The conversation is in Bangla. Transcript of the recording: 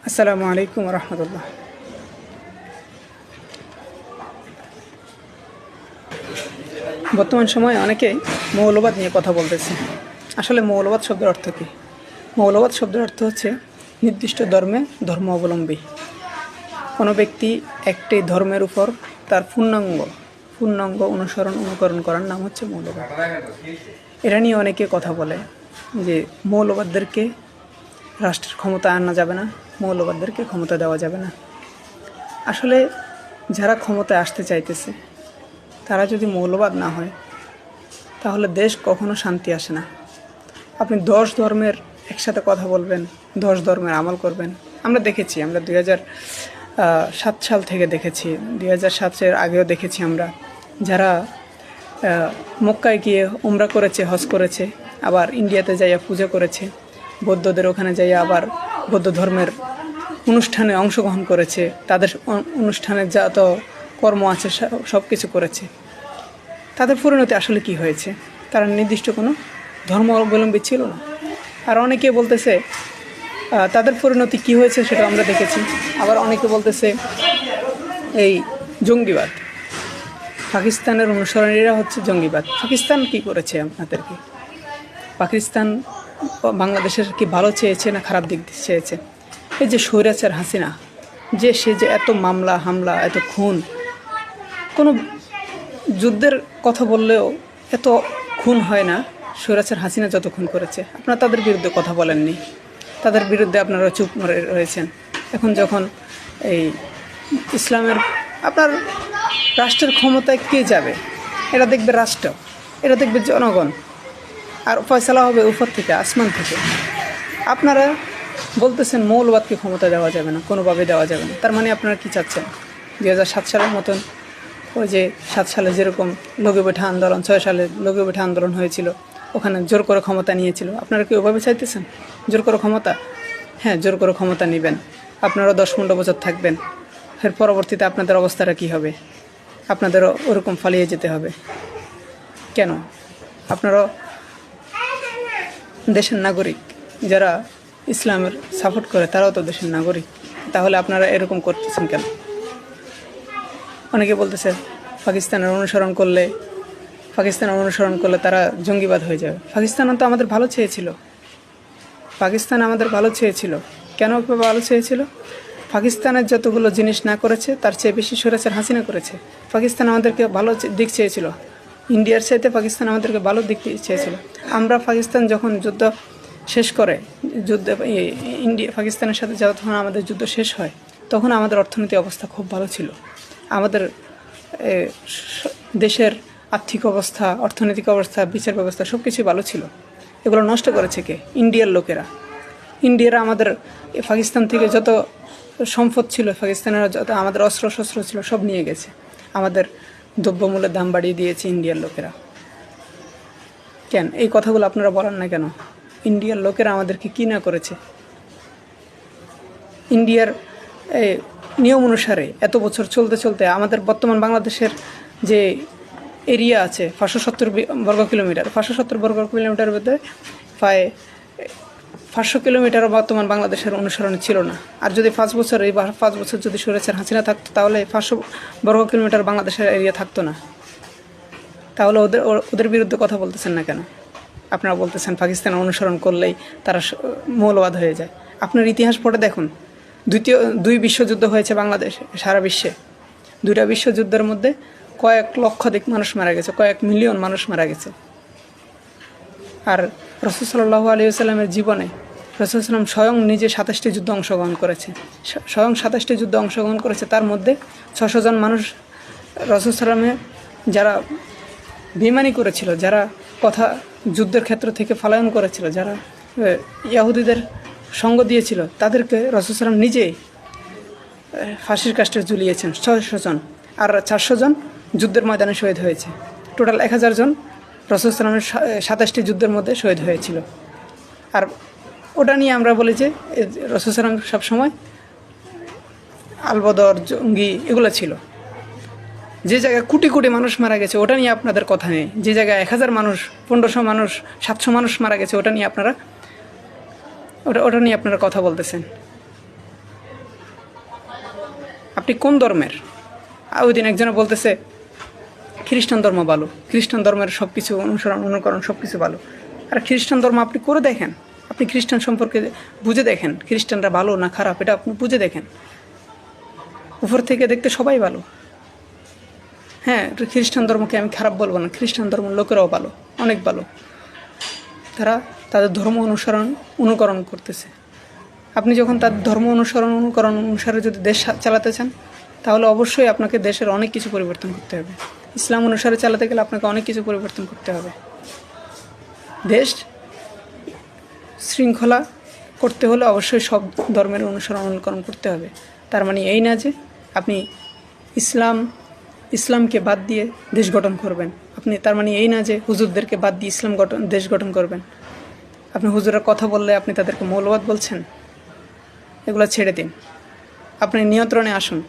আসসালামু আলাইকুম রহমতুল্লাহ। বর্তমান সময়ে অনেকে মৌলবাদ নিয়ে কথা বলতেছে। আসলে মৌলবাদ শব্দের অর্থ কী? মৌলবাদ শব্দের অর্থ হচ্ছে নির্দিষ্ট ধর্ম অবলম্বী কোনো ব্যক্তি একটি ধর্মের উপর তার পূর্ণাঙ্গ অনুকরণ করার নাম হচ্ছে মৌলবাদ। এটা নিয়ে অনেকে কথা বলে যে মৌলবাদদেরকে রাষ্ট্রের ক্ষমতা আনা যাবে না, মৌলবাদদেরকে ক্ষমতা দেওয়া যাবে না। আসলে যারা ক্ষমতায় আসতে চাইতেছে তারা যদি মৌলবাদ না হয় তাহলে দেশ কখনো শান্তি আসে না। আপনি 10 ধর্মের একসাথে কথা বলবেন, 10 ধর্মের আমল করবেন। আমরা 2007 সাল থেকে দেখেছি, 2007-এর আগেও দেখেছি আমরা, যারা মক্কায় গিয়ে উমরা করেছে, হজ করেছে, আবার ইন্ডিয়াতে যাইয়া পূজা করেছে, বৌদ্ধদের ওখানে যাইয়া আবার বৌদ্ধ ধর্মের অনুষ্ঠানে অংশগ্রহণ করেছে, তাদের অনুষ্ঠানের যত কর্ম আছে সব কিছু করেছে। তাদের পরিণতি আসলে কি হয়েছে? তারা নির্দিষ্ট কোনো ধর্ম অবলম্বী ছিল না। আর অনেকে বলতেছে তাদের পরিণতি কি হয়েছে সেটা আমরা দেখেছি। আবার অনেকে বলতেছে এই জঙ্গিবাদ, পাকিস্তানের অনুসরণীরা হচ্ছে জঙ্গিবাদ। পাকিস্তান কি করেছে আপনাদেরকে? পাকিস্তান বাংলাদেশের কি ভালো চেয়েছে না খারাপ দিক চেয়েছে? এই যে স্বৈরাচার হাসিনা, সে যে এত হামলা, এত খুন, কোনো যুদ্ধের কথা বললেও এত খুন হয় না স্বৈরাচার হাসিনা যত খুন করেছে। আপনারা তাদের বিরুদ্ধে কথা বলেননি, তাদের বিরুদ্ধে আপনারা চুপ রয়েছেন। এখন যখন এই ইসলামের আপনার রাষ্ট্রের ক্ষমতায় কে যাবে? এটা দেখবে রাষ্ট্র, এটা দেখবে জনগণ, আর ফয়সালা হবে উপর থেকে, আসমান থেকে। আপনারা বলতেছেন মৌলবাদকে ক্ষমতা দেওয়া যাবে না, কোনোভাবে দেওয়া যাবে না। তার মানে আপনারা কি চাচ্ছেন? 2007 সালের মতন, ওই যে 7 সালে যেরকম লঘুবেঠা আন্দোলন, 6 সালে লঘুবেঠা আন্দোলন হয়েছিল, ওখানে জোর করে ক্ষমতা নিয়েছিল, আপনারা কি ওভাবে চাইতেছেন জোর করে ক্ষমতা? হ্যাঁ, জোর করে ক্ষমতা নেবেন, আপনারা 10-15 বছর থাকবেন, এর পরবর্তীতে আপনাদের অবস্থাটা কী হবে? আপনাদেরও ওরকম পালিয়ে যেতে হবে। কেন? আপনারাও দেশের নাগরিক, যারা ইসলামের সাপোর্ট করে তারাও তো দেশের নাগরিক। তাহলে আপনারা এরকম করতেছেন কেন? অনেকে বলতেছে পাকিস্তানের অনুসরণ করলে তারা জঙ্গিবাদ হয়ে যাবে। পাকিস্তান তো আমাদের ভালো চেয়েছিল, কেন ভালো চেয়েছিল? পাকিস্তানের যতগুলো জিনিস না করেছে তার চেয়ে বেশি স্বৈরাচার হাসিনা করেছে। পাকিস্তান আমাদেরকে ভালো দিক চেয়েছিল, ইন্ডিয়ার চাইতে পাকিস্তান আমাদেরকে ভালো দিক চেয়েছিল। আমরা পাকিস্তান যখন যুদ্ধ শেষ করে, পাকিস্তানের সাথে যখন আমাদের যুদ্ধ শেষ হয়, তখন আমাদের অর্থনৈতিক অবস্থা খুব ভালো ছিল। আমাদের দেশের আর্থিক অবস্থা, অর্থনৈতিক অবস্থা, বিচার ব্যবস্থা সব কিছুই ভালো ছিল। এগুলো নষ্ট করেছে কে? ইন্ডিয়ার লোকেরা। ইন্ডিয়ারা আমাদের পাকিস্তান থেকে যত সম্পদ ছিল, পাকিস্তানের যত আমাদের অস্ত্রশস্ত্র ছিল সব নিয়ে গেছে। আমাদের দ্রব্যমূল্যের দাম বাড়িয়ে দিয়েছে ইন্ডিয়ার লোকেরা। কেন এই কথাগুলো আপনারা বলেন না কেন? ইন্ডিয়ার লোকেরা আমাদেরকে কী না করেছে? ইন্ডিয়ার নিয়ম অনুসারে এত বছর চলতে আমাদের বর্তমান বাংলাদেশের যে এরিয়া আছে 570 বর্গ কিলোমিটার, 570 বর্গ কিলোমিটার মধ্যে প্রায় 500 কিলোমিটারও বর্তমান বাংলাদেশের অনুসরণ ছিল না। আর যদি 5 বছর যদি স্বৈরাচার হাসিনা থাকতো, তাহলে 500 বর্গ কিলোমিটার বাংলাদেশের এরিয়া থাকতো না। তাহলে ওদের বিরুদ্ধে কথা বলতেছেন না কেন? আপনারা বলতেছেন পাকিস্তান অনুসরণ করলেই তারা মৌলবাদ হয়ে যায়। আপনার ইতিহাস পড়ে দেখুন, 2 বিশ্বযুদ্ধ হয়েছে বাংলাদেশে, সারা বিশ্বে 2টা বিশ্বযুদ্ধের মধ্যে কয়েক লক্ষাধিক মানুষ মারা গেছে, কয়েক মিলিয়ন মানুষ মারা গেছে। আর রাসূল সাল্লাল্লাহু আলাইহি ওয়াসাল্লামের জীবনে রাসূল সাল্লাম স্বয়ং নিজে 27টি যুদ্ধে অংশগ্রহণ করেছে। তার মধ্যে 600 জন মানুষ রাসূল সাল্লামের যারা বেঈমানি করেছিল, যারা যুদ্ধের ক্ষেত্র থেকে পলায়ন করেছিল, যারা ইহুদিদের সঙ্গ দিয়েছিল, তাদেরকে রাসূল সাল্লাম নিজেই ফাঁসির কাস্টে ঝুলিয়েছেন 600 জন। আর 400 জন যুদ্ধের ময়দানে শহীদ হয়েছে। টোটাল 1000 জন রাসূল সাল্লামের 27টি যুদ্ধের মধ্যে শহীদ হয়েছিল। আর ওটা নিয়ে আমরা বলি যে রাসূল সাল্লাম সবসময় আলবদর, জঙ্গি এগুলো ছিল। যে জায়গায় কোটি কোটি মানুষ মারা গেছে ওটা নিয়ে আপনাদের কথা নেই। যে জায়গায় 1000 মানুষ, 1500 মানুষ, 700 মানুষ মারা গেছে ওটা নিয়ে আপনারা কথা বলতেছেন। আপনি কোন ধর্মের? ওই দিন একজনে বলতেছে খ্রিস্টান ধর্ম ভালো, খ্রিস্টান ধর্মের সব কিছু অনুসরণ অনুকরণ সব কিছু ভালো। আর খ্রিস্টান ধর্ম আপনি করে দেখেন, আপনি খ্রিস্টান সম্পর্কে বুঝে দেখেন, খ্রিস্টানরা ভালো না খারাপ এটা আপনি বুঝে দেখেন। উপর থেকে দেখতে সবাই ভালো। হ্যাঁ, খ্রিস্টান ধর্মকে আমি খারাপ বলবো না, খ্রিস্টান ধর্মের লোকেরাও ভালো, অনেক ভালো। তারা তাদের ধর্ম অনুকরণ করতেছে। আপনি যখন তাদের ধর্ম অনুকরণ অনুসারে যদি দেশ চালাতে চান, তাহলে অবশ্যই আপনাকে দেশের অনেক কিছু পরিবর্তন করতে হবে। ইসলাম অনুসারে চালাতে গেলে আপনাকে অনেক কিছু পরিবর্তন করতে হবে। দেশ শৃঙ্খলা করতে হলে অবশ্যই সব ধর্মের অনুকরণ করতে হবে। তার মানে এই না যে আপনি ইসলামকে বাদ দিয়ে দেশ গঠন করবেন। আপনি তার মানে এই না যে হুজুরদেরকে বাদ দিয়ে দেশ গঠন করবেন। আপনি হুজুরের কথা বললে আপনি তাদেরকে মৌলবাদ বলছেন। এগুলো ছেড়ে দিন, আপনি নিয়ন্ত্রণে আসুন।